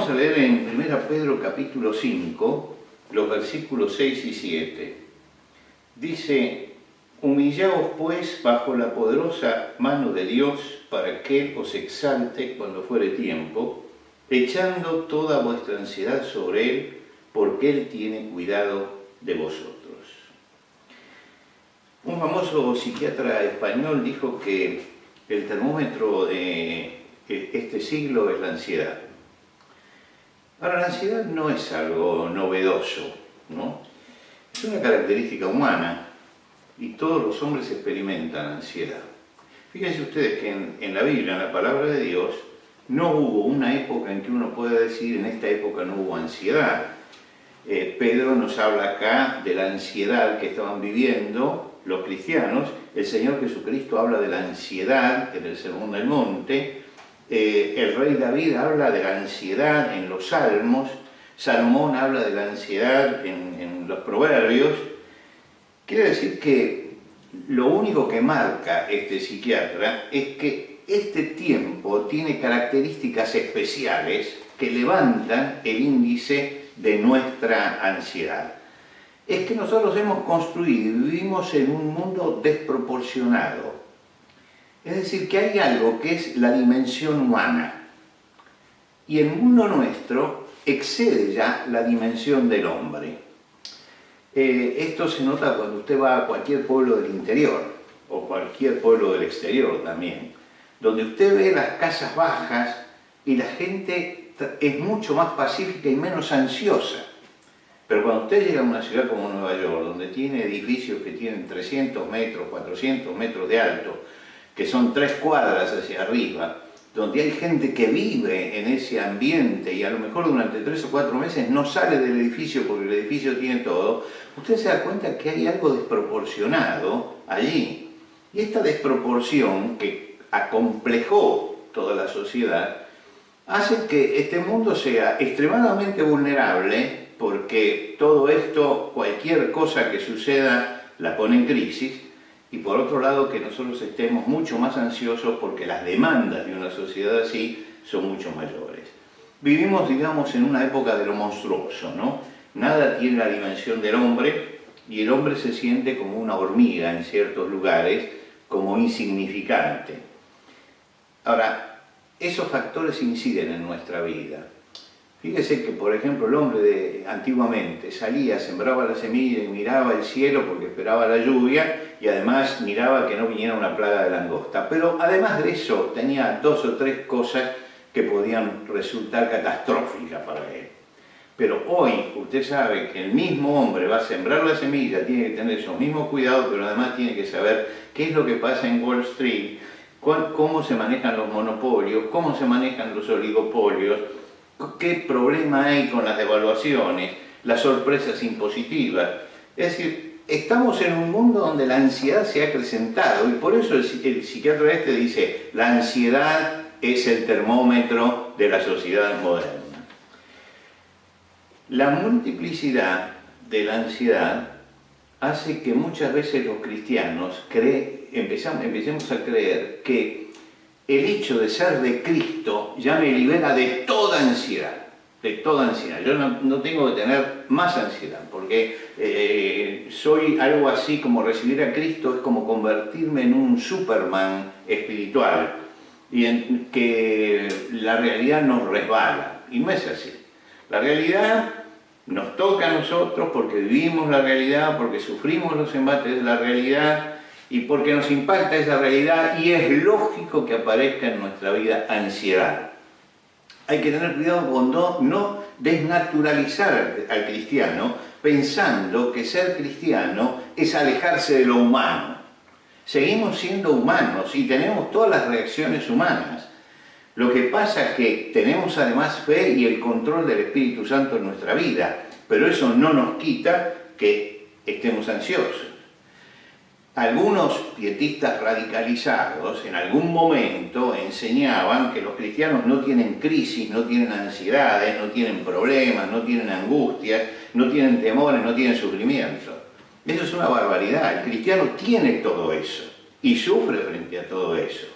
Vamos a leer en 1 Pedro capítulo 5, los versículos 6 y 7. Dice: humillaos pues bajo la poderosa mano de Dios, para que Él os exalte cuando fuere tiempo, echando toda vuestra ansiedad sobre Él, porque Él tiene cuidado de vosotros. Un famoso psiquiatra español dijo que el termómetro de este siglo es la ansiedad. Ahora, la ansiedad no es algo novedoso, ¿no? Es una característica humana y todos los hombres experimentan ansiedad. Fíjense ustedes que en la Biblia, en la palabra de Dios, no hubo una época en que uno pueda decir en esta época no hubo ansiedad. Pedro nos habla acá de la ansiedad que estaban viviendo los cristianos. El Señor Jesucristo habla de la ansiedad en el Sermón del Monte. El rey David habla de la ansiedad en los Salmos. Salomón habla de la ansiedad en los Proverbios. Quiere decir que lo único que marca este psiquiatra es que este tiempo tiene características especiales que levantan el índice de nuestra ansiedad. Es que nosotros hemos construido y vivimos en un mundo desproporcionado. Es decir, que hay algo que es la dimensión humana. Y el mundo nuestro excede ya la dimensión del hombre. Esto se nota cuando usted va a cualquier pueblo del interior, o cualquier pueblo del exterior también, donde usted ve las casas bajas y la gente es mucho más pacífica y menos ansiosa. Pero cuando usted llega a una ciudad como Nueva York, donde tiene edificios que tienen 300 metros, 400 metros de alto, que son 3 cuadras hacia arriba, donde hay gente que vive en ese ambiente y a lo mejor durante 3 o 4 meses no sale del edificio porque el edificio tiene todo, usted se da cuenta que hay algo desproporcionado allí. Y esta desproporción que acomplejó toda la sociedad hace que este mundo sea extremadamente vulnerable, porque todo esto, cualquier cosa que suceda, la pone en crisis. Y por otro lado, que nosotros estemos mucho más ansiosos porque las demandas de una sociedad así son mucho mayores. Vivimos, digamos, en una época de lo monstruoso, ¿no? Nada tiene la dimensión del hombre y el hombre se siente como una hormiga en ciertos lugares, como insignificante. Ahora, esos factores inciden en nuestra vida. Fíjese que, por ejemplo, el hombre antiguamente salía, sembraba la semilla y miraba el cielo porque esperaba la lluvia, y además miraba que no viniera una plaga de langosta. Pero además de eso tenía 2 o 3 cosas que podían resultar catastróficas para él. Pero hoy usted sabe que el mismo hombre va a sembrar la semilla, tiene que tener esos mismos cuidados, pero además tiene que saber qué es lo que pasa en Wall Street, cómo se manejan los monopolios, cómo se manejan los oligopolios, qué problema hay con las devaluaciones, las sorpresas impositivas. Es decir, estamos en un mundo donde la ansiedad se ha acrecentado y por eso el psiquiatra este dice: la ansiedad es el termómetro de la sociedad moderna. La multiplicidad de la ansiedad hace que muchas veces los cristianos empecemos a creer que el hecho de ser de Cristo ya me libera de toda ansiedad, de toda ansiedad. Yo no tengo que tener más ansiedad, porque soy algo así como recibir a Cristo, es como convertirme en un Superman espiritual, y en que la realidad nos resbala, y no es así. La realidad nos toca a nosotros porque vivimos la realidad, porque sufrimos los embates de la realidad, y porque nos impacta esa realidad, y es lógico que aparezca en nuestra vida ansiedad. Hay que tener cuidado con no desnaturalizar al cristiano pensando que ser cristiano es alejarse de lo humano. Seguimos siendo humanos y tenemos todas las reacciones humanas. Lo que pasa es que tenemos además fe y el control del Espíritu Santo en nuestra vida, pero eso no nos quita que estemos ansiosos. Algunos pietistas radicalizados en algún momento enseñaban que los cristianos no tienen crisis, no tienen ansiedades, no tienen problemas, no tienen angustias, no tienen temores, no tienen sufrimiento. Eso es una barbaridad. El cristiano tiene todo eso y sufre frente a todo eso.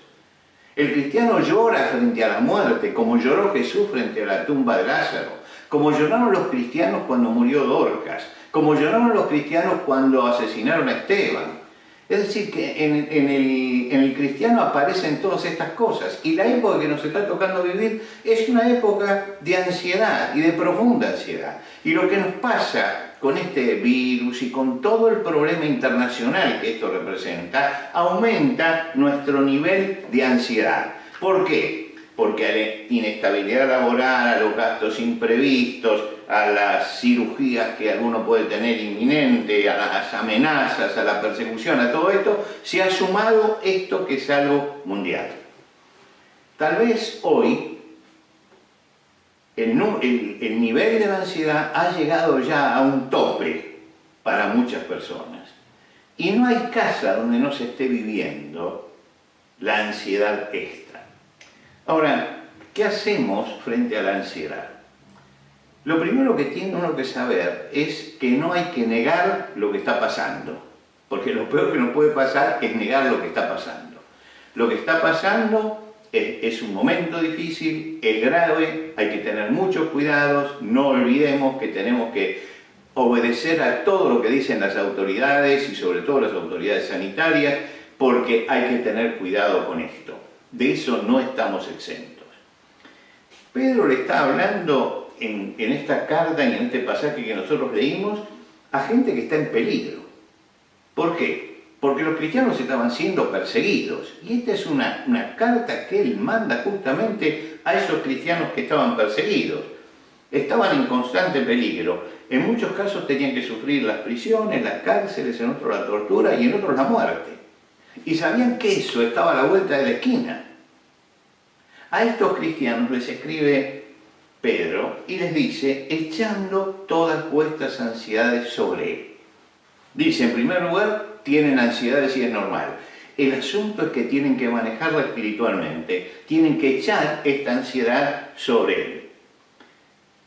El cristiano llora frente a la muerte, como lloró Jesús frente a la tumba de Lázaro, como lloraron los cristianos cuando murió Dorcas, como lloraron los cristianos cuando asesinaron a Esteban. Es decir, que en el cristiano aparecen todas estas cosas, y la época que nos está tocando vivir es una época de ansiedad y de profunda ansiedad. Y lo que nos pasa con este virus y con todo el problema internacional que esto representa, aumenta nuestro nivel de ansiedad. ¿Por qué? Porque a la inestabilidad laboral, a los gastos imprevistos, a las cirugías que alguno puede tener inminente, a las amenazas, a la persecución, a todo esto, se ha sumado esto que es algo mundial. Tal vez hoy el nivel de la ansiedad ha llegado ya a un tope para muchas personas. Y no hay casa donde no se esté viviendo la ansiedad esta. Ahora, ¿qué hacemos frente a la ansiedad? Lo primero que tiene uno que saber es que no hay que negar lo que está pasando, porque lo peor que nos puede pasar es negar lo que está pasando. Lo que está pasando es un momento difícil, es grave, hay que tener muchos cuidados, no olvidemos que tenemos que obedecer a todo lo que dicen las autoridades y sobre todo las autoridades sanitarias, porque hay que tener cuidado con esto. De eso no estamos exentos. Pedro le está hablando en esta carta y en este pasaje que nosotros leímos a gente que está en peligro. ¿Por qué? Porque los cristianos estaban siendo perseguidos. Y esta es una carta que él manda justamente a esos cristianos que estaban perseguidos. Estaban en constante peligro. En muchos casos tenían que sufrir las prisiones, las cárceles, en otros la tortura y en otros la muerte. Y sabían que eso estaba a la vuelta de la esquina. A estos cristianos les escribe Pedro y les dice, echando todas vuestras ansiedades sobre él. Dice, en primer lugar, tienen ansiedades y es normal. El asunto es que tienen que manejarla espiritualmente, tienen que echar esta ansiedad sobre él.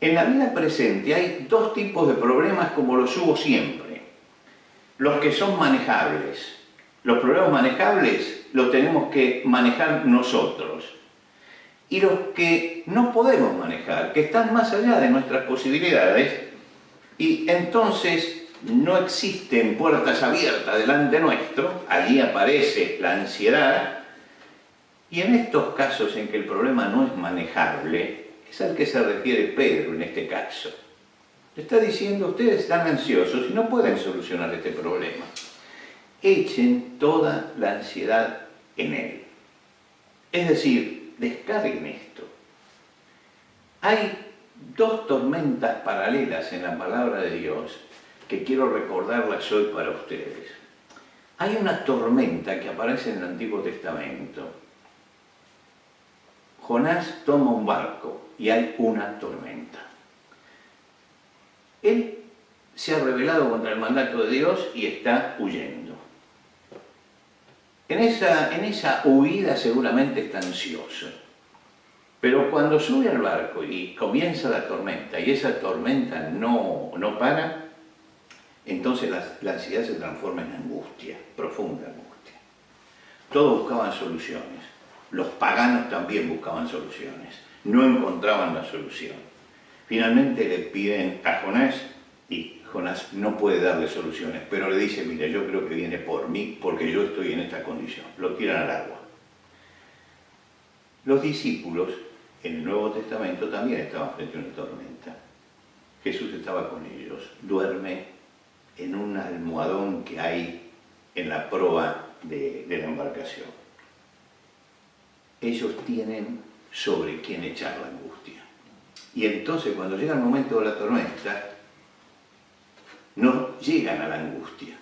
En la vida presente hay dos tipos de problemas como los hubo siempre. Los que son manejables. Los problemas manejables los tenemos que manejar nosotros. Y los que no podemos manejar, que están más allá de nuestras posibilidades, y entonces no existen puertas abiertas delante nuestro, allí aparece la ansiedad, y en estos casos en que el problema no es manejable, es al que se refiere Pedro en este caso. Le está diciendo, ustedes están ansiosos y no pueden solucionar este problema. Echen toda la ansiedad en él. Es decir, descarguen esto. Hay dos tormentas paralelas en la palabra de Dios que quiero recordarlas hoy para ustedes. Hay una tormenta que aparece en el Antiguo Testamento. Jonás toma un barco y hay una tormenta. Él se ha rebelado contra el mandato de Dios y está huyendo. En esa huida seguramente está ansioso. Pero cuando sube al barco y comienza la tormenta y esa tormenta no para, entonces la ansiedad se transforma en angustia, profunda angustia. Todos buscaban soluciones. Los paganos también buscaban soluciones. No encontraban la solución. Finalmente le piden a Jonás y Jonás no puede darle soluciones, pero le dice, mira, yo creo que viene por mí porque yo estoy en esta condición. Lo tiran al agua. Los discípulos en el Nuevo Testamento también estaban frente a una tormenta. Jesús estaba con ellos, duerme en un almohadón que hay en la proa de la embarcación. Ellos tienen sobre quién echar la angustia. Y entonces cuando llega el momento de la tormenta, no llegan a la angustia.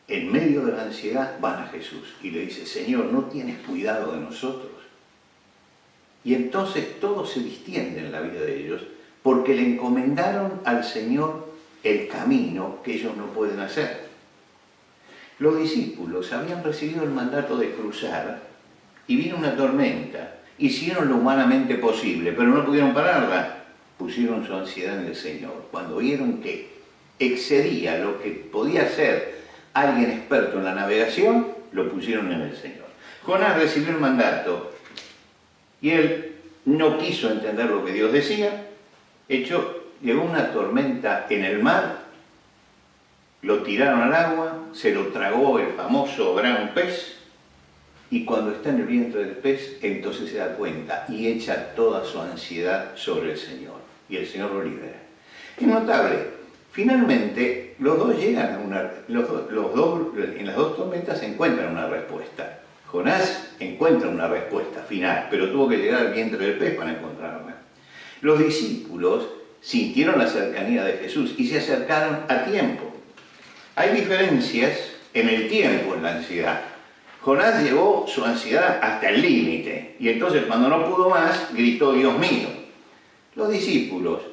En medio de la ansiedad van a Jesús y le dice, Señor, ¿no tienes cuidado de nosotros? Y entonces todo se distiende en la vida de ellos porque le encomendaron al Señor el camino que ellos no pueden hacer. Los discípulos habían recibido el mandato de cruzar y vino una tormenta. Hicieron lo humanamente posible, pero no pudieron pararla. Pusieron su ansiedad en el Señor. Cuando vieron que excedía lo que podía hacer alguien experto en la navegación, lo pusieron en el Señor. Jonás recibió el mandato Y él no quiso entender lo que Dios decía. Llegó una tormenta en el mar, lo tiraron al agua, se lo tragó el famoso gran pez, y cuando está en el vientre del pez, entonces se da cuenta y echa toda su ansiedad sobre el Señor. Y el Señor lo libera. Es notable. Finalmente, los dos llegan a en las dos tormentas encuentran una respuesta. Jonás encuentra una respuesta final, pero tuvo que llegar al vientre del pez para encontrarla. Los discípulos sintieron la cercanía de Jesús y se acercaron a tiempo. Hay diferencias en el tiempo en la ansiedad. Jonás llevó su ansiedad hasta el límite y entonces cuando no pudo más, gritó: Dios mío. Los discípulos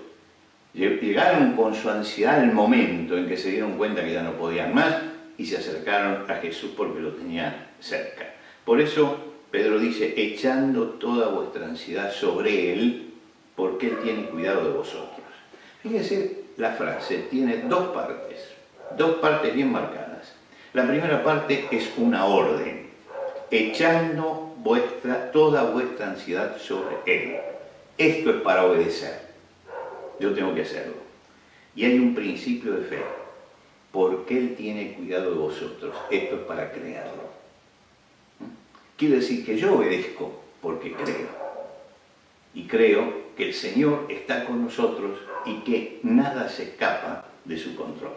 llegaron con su ansiedad al momento en que se dieron cuenta que ya no podían más y se acercaron a Jesús porque lo tenían cerca. Por eso Pedro dice: echando toda vuestra ansiedad sobre Él, porque Él tiene cuidado de vosotros. Fíjese, la frase tiene dos partes bien marcadas. La primera parte es una orden: echando toda vuestra ansiedad sobre Él. Esto es para obedecer. Yo tengo que hacerlo. Y hay un principio de fe. Porque Él tiene cuidado de vosotros. Esto es para creerlo. Quiere decir que yo obedezco porque creo. Y creo que el Señor está con nosotros y que nada se escapa de su control.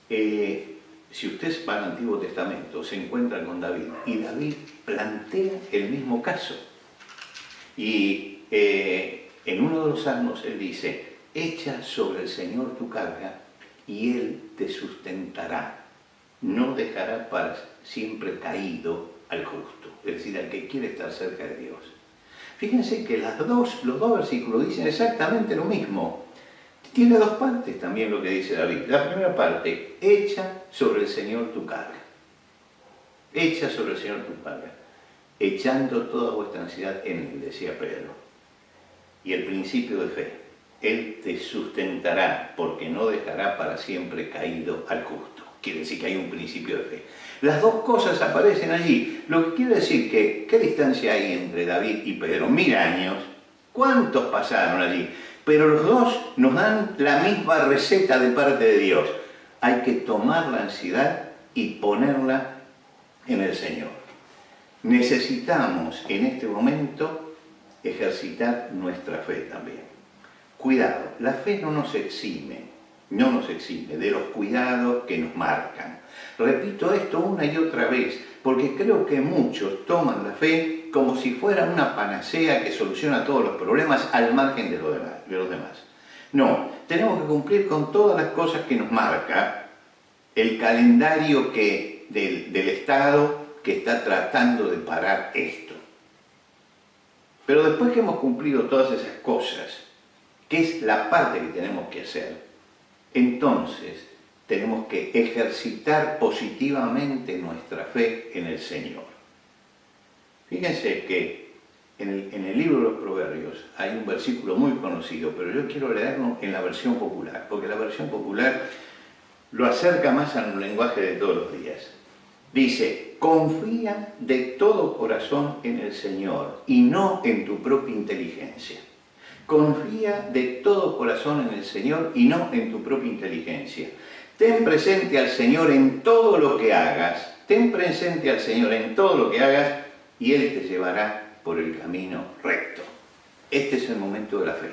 Si ustedes van al Antiguo Testamento, se encuentran con David. Y David plantea el mismo caso. Y en uno de los salmos él dice: echa sobre el Señor tu carga y Él te sustentará. No dejará para siempre caído al justo, es decir, al que quiere estar cerca de Dios. Fíjense que los dos versículos dicen exactamente lo mismo. Tiene dos partes también lo que dice David. La primera parte: echa sobre el Señor tu carga. Echa sobre el Señor tu carga. Echando toda vuestra ansiedad en Él, decía Pedro. Y el principio de fe: Él te sustentará porque no dejará para siempre caído al justo. Quiere decir que hay un principio de fe. Las dos cosas aparecen allí, lo que quiere decir que, ¿qué distancia hay entre David y Pedro? 1000 años. ¿Cuántos pasaron allí? Pero los dos nos dan la misma receta de parte de Dios. Hay que tomar la ansiedad y ponerla en el Señor. Necesitamos en este momento ejercitar nuestra fe también. Cuidado, la fe no nos exime de los cuidados que nos marcan. Repito esto una y otra vez, porque creo que muchos toman la fe como si fuera una panacea que soluciona todos los problemas al margen de los demás. No, tenemos que cumplir con todas las cosas que nos marca el calendario del Estado que está tratando de parar esto. Pero después que hemos cumplido todas esas cosas, que es la parte que tenemos que hacer, entonces tenemos que ejercitar positivamente nuestra fe en el Señor. Fíjense que en el libro de los Proverbios hay un versículo muy conocido, pero yo quiero leerlo en la versión popular, porque la versión popular lo acerca más al lenguaje de todos los días. Dice: confía de todo corazón en el Señor y no en tu propia inteligencia. Confía de todo corazón en el Señor y no en tu propia inteligencia. Ten presente al Señor en todo lo que hagas. Ten presente al Señor en todo lo que hagas y Él te llevará por el camino recto. Este es el momento de la fe.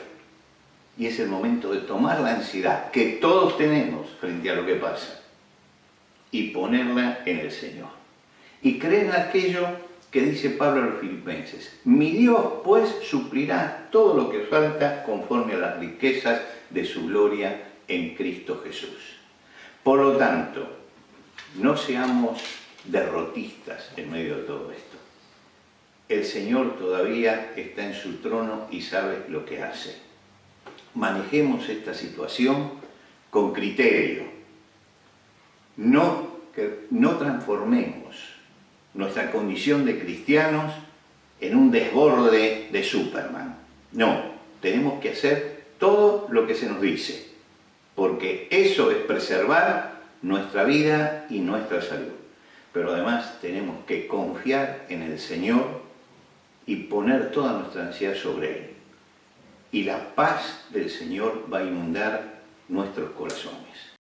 Y es el momento de tomar la ansiedad que todos tenemos frente a lo que pasa y ponerla en el Señor. Y creer en aquello que dice Pablo a los filipenses: mi Dios pues suplirá todo lo que os falta conforme a las riquezas de su gloria en Cristo Jesús. Por lo tanto, no seamos derrotistas en medio de todo esto. El Señor todavía está en su trono y sabe lo que hace. Manejemos esta situación con criterio. No transformemos nuestra condición de cristianos en un desborde de Superman. No, tenemos que hacer todo lo que se nos dice, porque eso es preservar nuestra vida y nuestra salud. Pero además tenemos que confiar en el Señor y poner toda nuestra ansiedad sobre Él. Y la paz del Señor va a inundar nuestros corazones.